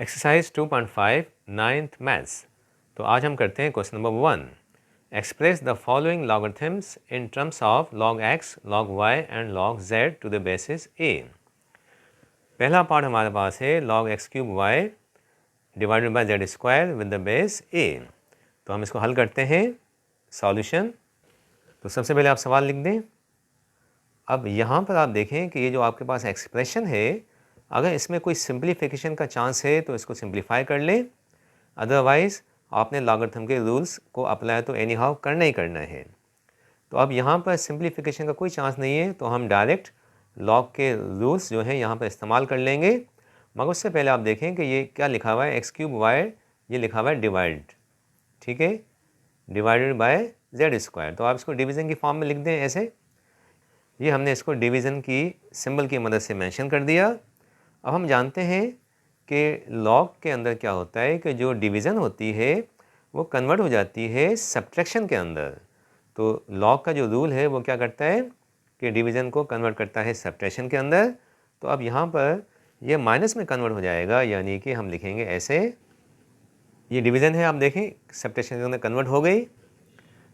Exercise 2.5 ninth maths. तो आज हम करते हैं question number 1। Express the following logarithms in terms of log x, log y and log z to the basis a। पहला part हमारे पास है log x cube y divided by z square with the base a। तो हम इसको हल करते हैं। सॉल्यूशन, तो सबसे पहले आप सवाल लिख दें। अब यहाँ पर आप देखें कि ये जो आपके पास एक्सप्रेशन है, अगर इसमें कोई सिंप्लीफिकेशन का चांस है तो इसको सिंप्लीफाई कर लें, अदरवाइज़ आपने लॉगरिथम के रूल्स को अप्लाई तो एनी हाउ करना ही करना है। तो अब यहाँ पर सिंप्लीफिकेशन का कोई चांस नहीं है, तो हम डायरेक्ट लॉग के रूल्स जो हैं यहाँ पर इस्तेमाल कर लेंगे। मगर उससे पहले आप देखें कि ये क्या लिखा हुआ है, एक्स क्यूब वाई, ये लिखा हुआ है डिवाइड, ठीक है, डिवाइडेड बाय जेड स्क्वायर। तो आप इसको डिवीज़न की फॉर्म में लिख दें ऐसे। ये हमने इसको डिवीज़न की सिंबल की मदद से मेंशन कर दिया। अब हम जानते हैं कि लॉग के अंदर क्या होता है कि जो डिवीज़न होती है वो कन्वर्ट हो जाती है सब्ट्रैक्शन के अंदर। तो लॉग का जो रूल है वो क्या करता है कि डिवीज़न को कन्वर्ट करता है सब्ट्रैक्शन के अंदर। तो अब यहाँ पर ये माइनस में कन्वर्ट हो जाएगा, यानी कि हम लिखेंगे ऐसे, ये डिवीज़न है, आप देखें सब्ट्रैक्शन के अंदर कन्वर्ट हो गई।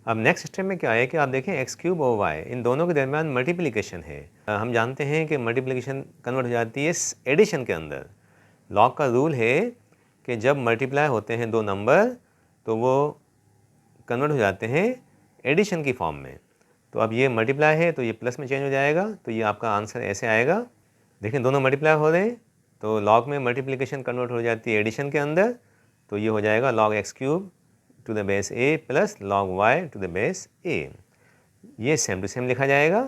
अब नेक्स्ट स्टेप में क्या है कि आप देखें एक्स क्यूब और वाई, इन दोनों के दरमियान मल्टीप्लिकेशन है। हम जानते हैं कि मल्टीप्लिकेशन कन्वर्ट हो जाती है एडिशन के अंदर। लॉग का रूल है कि जब मल्टीप्लाई होते हैं दो नंबर तो वो कन्वर्ट हो जाते हैं एडिशन की फॉर्म में। तो अब ये मल्टीप्लाई है तो ये प्लस में चेंज हो जाएगा, तो ये आपका आंसर ऐसे आएगा। देखें दोनों मल्टीप्लाई हो रहे हैं तो लॉग में मल्टीप्लिकेशन कन्वर्ट हो जाती है एडिशन के अंदर, तो ये हो जाएगा log x cube to the base a plus log y to the base a। ये सेम टू सेम लिखा जाएगा।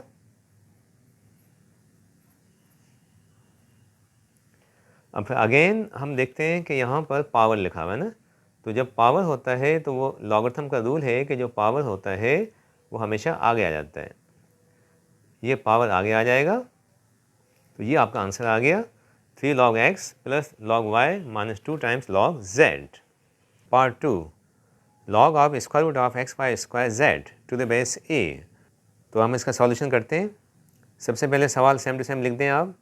अब फिर अगेन हम देखते हैं कि यहाँ पर पावर लिखा हुआ है ना, तो जब पावर होता है तो वो लॉगरिथम का रूल है कि जो पावर होता है वो हमेशा आगे आ जाता है। ये पावर आगे आ जाएगा, तो ये आपका आंसर आ गया 3 log x plus log y minus 2 times log z। Part 2, log of square root of x y square z to the base a। तो हम इसका सॉल्यूशन करते हैं। सबसे पहले सवाल सेम टू सेम लिख दें आप।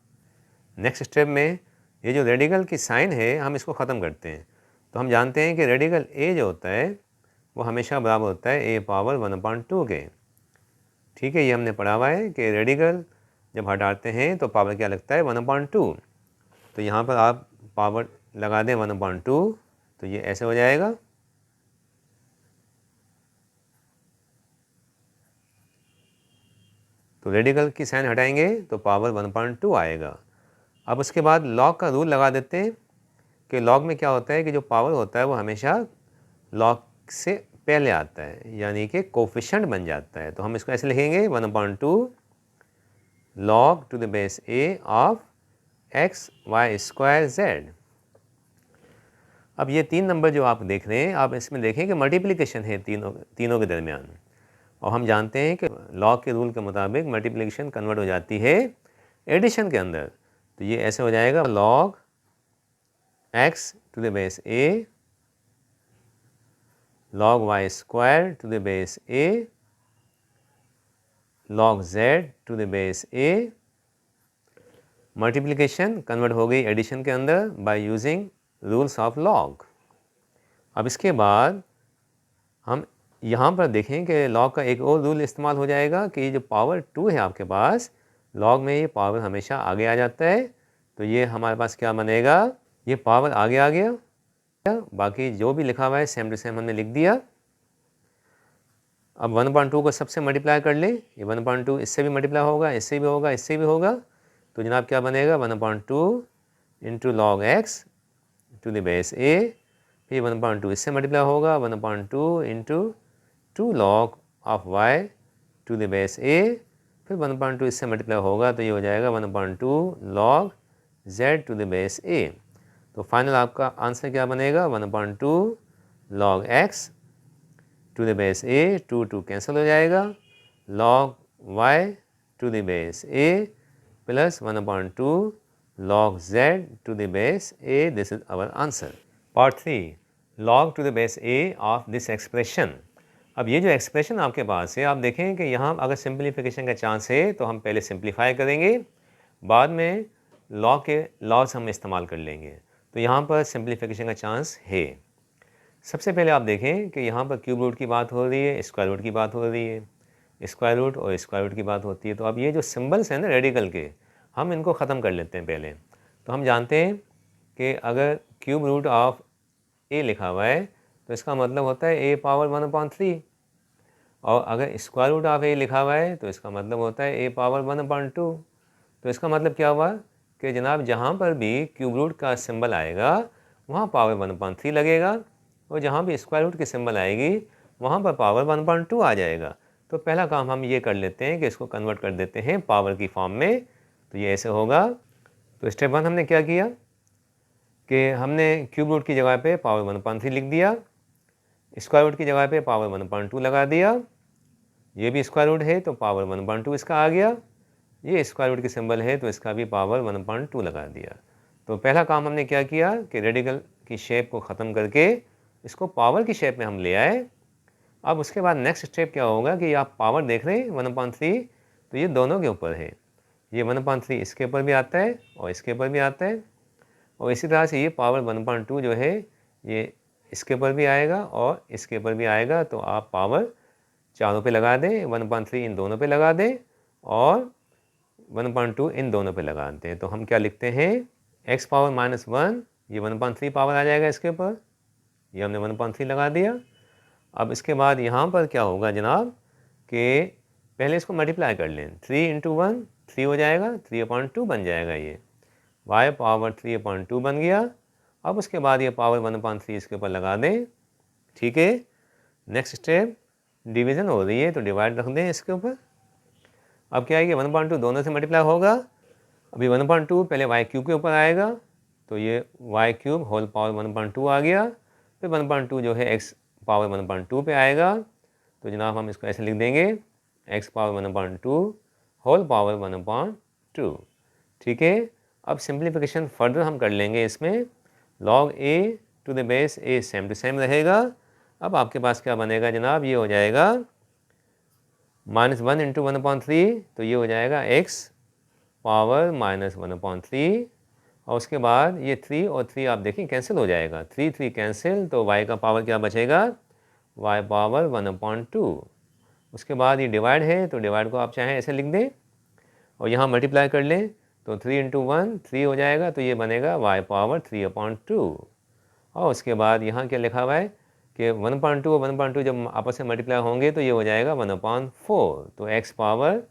नेक्स्ट स्टेप में ये जो रेडिकल की साइन है हम इसको ख़त्म करते हैं। तो हम जानते हैं कि रेडिकल a जो होता है वो हमेशा बराबर होता है a पावर 1/2 के। ठीक है, ये हमने पढ़ा हुआ है कि रेडिकल जब हटाते हैं तो पावर क्या लगता है 1/2। तो यहाँ पर आप पावर लगा दें 1/2, तो ये ऐसे हो जाएगा। तो रेडिकल की साइन हटाएंगे तो पावर 1/2 आएगा। अब उसके बाद लॉग का रूल लगा देते हैं कि लॉग में क्या होता है कि जो पावर होता है वो हमेशा लॉग से पहले आता है, यानी कि कोफिशिएंट बन जाता है। तो हम इसको ऐसे लिखेंगे 1/2 log to the base a of x y square z. अब ये तीन नंबर जो आप देख रहे हैं, आप इसमें देखें कि मल्टीप्लिकेशन है तीनों के दरमियान, और हम जानते हैं कि लॉग के रूल के मुताबिक मल्टीप्लिकेशन कन्वर्ट हो जाती है एडिशन के अंदर। तो ये ऐसे हो जाएगा log x to the base a log y square to the base a log z to the base a। Multiplication convert हो गई एडिशन के अंदर by using rules of log. अब इसके बाद हम यहाँ पर देखें कि लॉग का एक और रूल इस्तेमाल हो जाएगा कि जो पावर 2 है आपके पास, लॉग में ये पावर हमेशा आगे आ जाता है। तो ये हमारे पास क्या बनेगा, ये पावर आगे आ गया, बाकी जो भी लिखा हुआ है सेम टू सेम हमने लिख दिया। अब 1/2 को सबसे मल्टीप्लाई कर लें, ये 1/2 इससे भी मल्टीप्लाई होगा, इससे भी होगा, इससे भी होगा। तो जनाब क्या बनेगा 1/2 into log x to the base a, फिर 1/2 इससे मल्टीप्लाई होगा 1/2 into 2 log of y to the base a, फिर 1/2 इससे मल्टीप्लाई होगा तो ये हो जाएगा 1/2 log z to the base a। तो फाइनल आपका आंसर क्या बनेगा 1/2 log x to the base a, 2 cancel हो जाएगा, log y to the base a plus 1/2 log z to the base a। This is our answer. Part 3, log to the base a of this expression. अब ये जो expression आपके पास है, आप देखें कि यहाँ अगर सिंप्लीफिकेशन का चांस है तो हम पहले सिंप्लीफाई करेंगे, बाद में लॉग के लॉज हम इस्तेमाल कर लेंगे। तो यहाँ पर सिंप्लीफिकेशन का चांस है। सबसे पहले आप देखें कि यहाँ पर क्यूब रूट की बात हो रही है, स्क्वायर रूट की बात हो रही है, स्क्वायर रूट और स्क्वायर रूट की बात होती है। तो अब ये जो सिंबल्स हैं ना रेडिकल के, हम इनको ख़त्म कर लेते हैं पहले। तो हम जानते हैं कि अगर क्यूब रूट ऑफ ए लिखा हुआ है तो इसका मतलब होता है ए पावर 1/3, और अगर स्क्वायर रूट ऑफ ए लिखा हुआ है तो इसका मतलब होता है ए पावर 1/2। तो इसका मतलब क्या हुआ कि जनाब जहाँ पर भी क्यूब रूट का सिंबल आएगा वहाँ पावर 1/3 लगेगा, और जहाँ भी स्क्वायर रूट की सिंबल आएगी वहाँ पर पावर 1/2 आ जाएगा। तो पहला काम हम ये कर लेते हैं कि इसको कन्वर्ट कर देते हैं पावर की फॉर्म में। तो ये ऐसे होगा। तो स्टेप 1 हमने क्या किया कि हमने क्यूब रूट की जगह पे पावर 1/3 लिख दिया, स्क्वायर रूट की जगह पे पावर 1/2 लगा दिया, ये भी स्क्वायर रूट है तो पावर 1/2 इसका आ गया, ये स्क्वायर रूट की सिंबल है तो इसका भी पावर 1/2 लगा दिया। तो पहला काम हमने क्या किया कि रेडिकल की शेप को ख़त्म करके इसको पावर की शेप में हम ले आए। अब उसके बाद नेक्स्ट स्टेप क्या होगा कि आप पावर देख रहे हैं 1/3, तो ये दोनों के ऊपर है, ये 1/3 इसके ऊपर भी आता है और इसके ऊपर भी आता है, और इसी तरह से ये पावर 1/2 जो है ये इसके ऊपर भी आएगा और इसके ऊपर भी आएगा। तो आप पावर चारों पे लगा दें, 1/3 इन दोनों पे लगा दें और 1/2 इन दोनों पे लगाते हैं। तो हम क्या लिखते हैं, x पावर -1, ये 1/3 पावर आ जाएगा इसके ऊपर, ये हमने 1/3 लगा दिया। अब इसके बाद यहाँ पर क्या होगा जनाब कि पहले इसको मल्टीप्लाई कर लें, 3 × 1 3 हो जाएगा, 3/2 बन जाएगा, ये y पावर 3/2 बन गया। अब उसके बाद ये पावर 1/3 इसके ऊपर लगा दें, ठीक है। नेक्स्ट स्टेप डिवीज़न हो रही है तो डिवाइड रख दें इसके ऊपर। अब क्या है कि 1/2 दोनों से मल्टीप्लाई होगा, अभी 1/2 पहले y क्यूब के ऊपर आएगा, तो ये y क्यूब होल पावर 1/2 आ गया, फिर 1/2 जो है x पावर 1/2 पे आएगा। तो जनाब हम इसको ऐसे लिख देंगे, x पावर 1/2 होल पावर 1/2, ठीक है। अब सिंप्लीफिकेशन फर्दर हम कर लेंगे इसमें, log a to the base a same to same रहेगा। अब आपके पास क्या बनेगा जनाब, ये हो जाएगा -1 × 1/3, तो ये हो जाएगा x पावर -1/3, और उसके बाद ये 3 और 3 आप देखें कैंसिल हो जाएगा, 3 3 कैंसिल, तो y का पावर क्या बचेगा, y पावर 1/2। उसके बाद ये डिवाइड है तो डिवाइड को आप चाहें ऐसे लिख दें और यहाँ मल्टीप्लाई कर लें, तो 3 × 1 3 हो जाएगा, तो ये बनेगा y पावर 3/2। और उसके बाद यहाँ क्या लिखा हुआ है कि 1/2 और 1/2 जब आपस में मल्टीप्लाई होंगे तो ये हो जाएगा 1/4, तो x पावर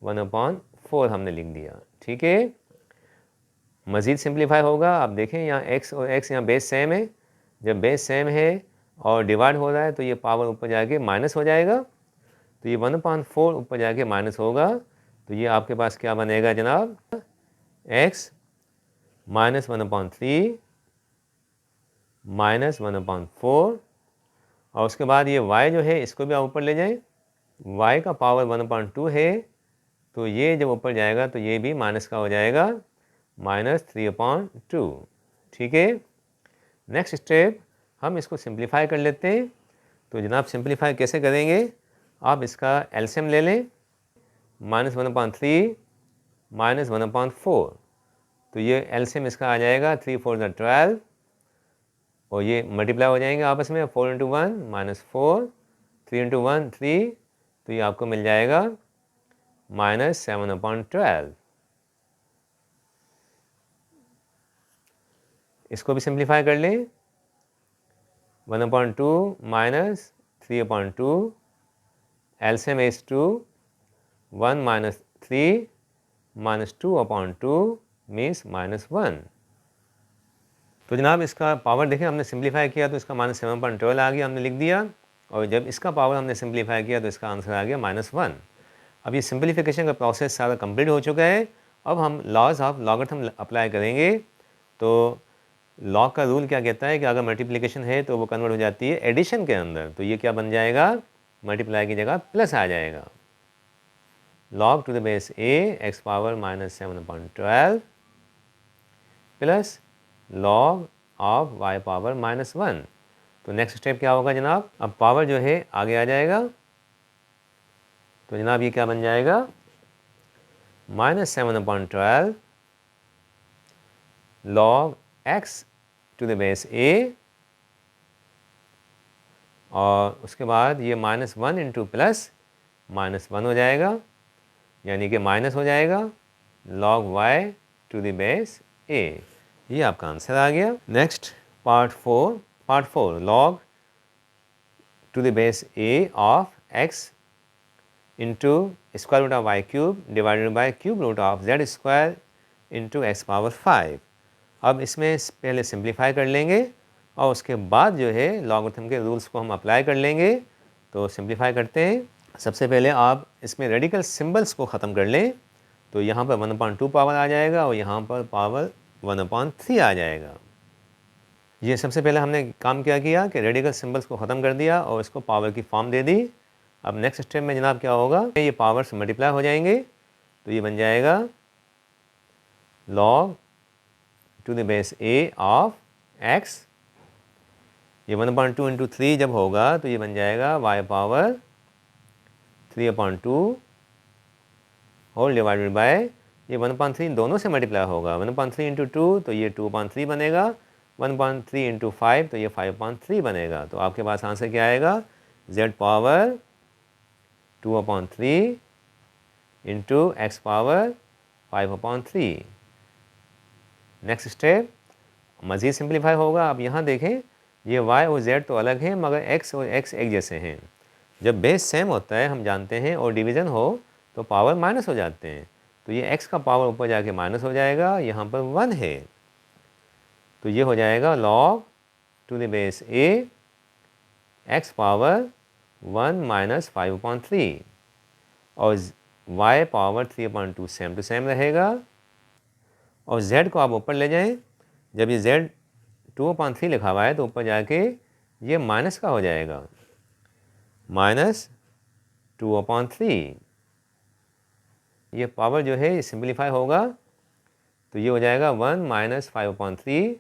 1/4 हमने लिख दिया, ठीक है। मज़ीद सिंप्लीफाई होगा, आप देखें यहाँ x और x यहाँ बेस सेम है, जब बेस सेम है और डिवाइड हो रहा है तो ये पावर ऊपर जाके माइनस हो जाएगा, तो ये 1/4 ऊपर जाके माइनस होगा, तो ये आपके पास क्या बनेगा जनाब, x -1/3 -1/4, और उसके बाद ये y जो है इसको भी आप ऊपर ले जाएं, y का पावर 1/2 है, तो ये जब ऊपर जाएगा तो ये भी माइनस का हो जाएगा, -3/2, ठीक है। नेक्स्ट स्टेप हम इसको सिंप्लीफाई कर लेते हैं। तो जनाब सिंप्लीफाई कैसे करेंगे, आप इसका एलसीएम ले लें, -1/3 -1/4, तो ये एलसीएम इसका आ जाएगा 3 4 12, और ये मल्टीप्लाई हो जाएंगे आपस में, 4 × 1 -4, 3 × 1 3, तो ये आपको मिल जाएगा -7/12। इसको भी सिंप्लीफाई कर लें, 1/2 -3/2, एलसीएम इज 2, 1 - 3 -2/2 मीन्स -1। तो जनाब इसका पावर देखें, हमने सिंप्लीफाई किया तो इसका -7/12 आ गया, हमने लिख दिया, और जब इसका पावर हमने सिंप्लीफाई किया तो इसका आंसर आ गया -1। अब ये सिंप्लीफिकेशन का प्रोसेस सारा कंप्लीट हो चुका है। अब हम लॉज ऑफ लॉगरिथम अप्लाई करेंगे। तो लॉग का रूल क्या कहता है कि अगर मल्टीप्लिकेशन है तो वो कन्वर्ट हो जाती है एडिशन के अंदर, तो ये क्या बन जाएगा, मल्टीप्लाई की जगह प्लस आ जाएगा, log to the base a x power -7/12 plus log of y power -1। तो नेक्स्ट स्टेप क्या होगा जनाब, अब पावर जो है आगे आ जाएगा, तो जनाब ये क्या बन जाएगा, -7/12 log x to the base a, और उसके बाद ये -1 इंटू प्लस -1 हो जाएगा, यानी कि माइनस हो जाएगा log y to the base a। ये आपका आंसर आ गया। Next part 4 log to the base a of x into square root of y cube divided by cube root of z square into x power 5। अब इसमें पहले simplify कर लेंगे और उसके बाद जो है लॉगरिथम के रूल्स को हम अप्लाई कर लेंगे। तो सिंप्लीफाई करते हैं। सबसे पहले आप इसमें रेडिकल सिंबल्स को ख़त्म कर लें, तो यहाँ पर 1/2 पावर आ जाएगा और यहाँ पर पावर 1/3 आ जाएगा। ये सबसे पहले हमने काम क्या किया कि रेडिकल सिंबल्स को ख़त्म कर दिया और इसको पावर की फॉर्म दे दी। अब नेक्स्ट स्टेप में जनाब क्या होगा, ये पावर्स मल्टीप्लाई हो जाएंगे, तो ये बन जाएगा log to the base a of x। ये 1/2 इंटू 3 जब होगा तो ये बन जाएगा y power 3/2 whole divided by, ये 1/3 दोनों से मल्टीप्लाई होगा, 1/3 इंटू 2 तो ये 2/3 बनेगा, 1/3 इंटू 5 तो ये 5/3 बनेगा। तो आपके पास आंसर क्या आएगा, z power 2/3 into x power 5/3। Next step मज़ीद सिंप्लीफाई होगा। अब यहाँ देखें, ये y और z तो अलग हैं मगर x और x एक जैसे हैं। जब बेस सेम होता है हम जानते हैं और डिवीज़न हो तो पावर माइनस हो जाते हैं, तो ये x का पावर ऊपर जाके माइनस हो जाएगा, यहाँ पर 1 है, तो ये हो जाएगा log to the base a x power 1 minus 5/3 और y power 3/2 same to same रहेगा। और z को आप ऊपर ले जाएं, जब ये z 2/3 लिखा हुआ है तो ऊपर जाके ये माइनस का हो जाएगा, -2/3। ये पावर जो है ये सिंप्लीफाई होगा, तो ये हो जाएगा 1 माइनस 5/3,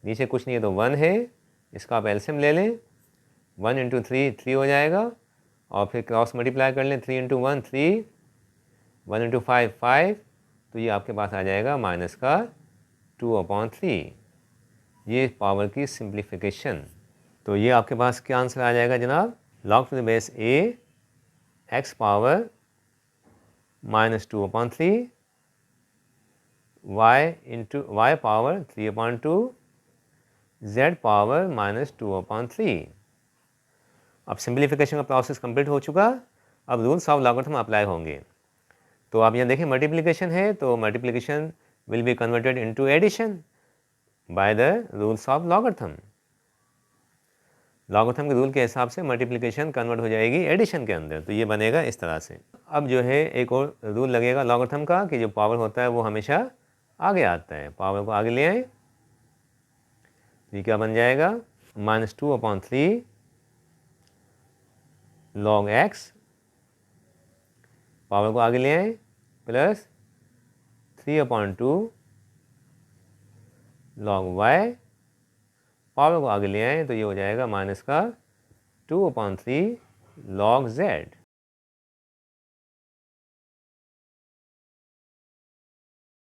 नीचे कुछ नहीं है तो 1 है, इसका आप एलसीएम ले लें, 1 इंटू 3 हो जाएगा, और फिर क्रॉस मल्टीप्लाई कर लें, 3 इंटू 1 3, 1 इंटू 5 5, तो ये आपके पास आ जाएगा माइनस का 2/3। ये पावर की सिंप्लीफिकेशन। तो ये आपके पास क्या आंसर आ जाएगा जनाब, log to the base a x power -2/3 y into y power 3/2 z power -2/3। अब सिंप्लीफिकेशन का प्रोसेस कंप्लीट हो चुका। अब रूल्स ऑफ लॉगरिथम अप्लाई होंगे। तो आप यहाँ देखें मल्टीप्लिकेशन है, तो multiplication will be converted into addition by the rules of logarithm. Logarithm के रूल के हिसाब से मल्टीप्लिकेशन कन्वर्ट हो जाएगी एडिशन के अंदर, तो ये बनेगा इस तरह से। अब जो है एक और रूल लगेगा लॉगरिथम का कि जो पावर होता है वो हमेशा आगे आता है, पावर को आगे ले आए, ये क्या बन जाएगा, -2/3 log x, पावर को आगे ले आए, प्लस 3/2 log y, पावर को आगे ले आए तो ये हो जाएगा माइनस का 2/3 log z।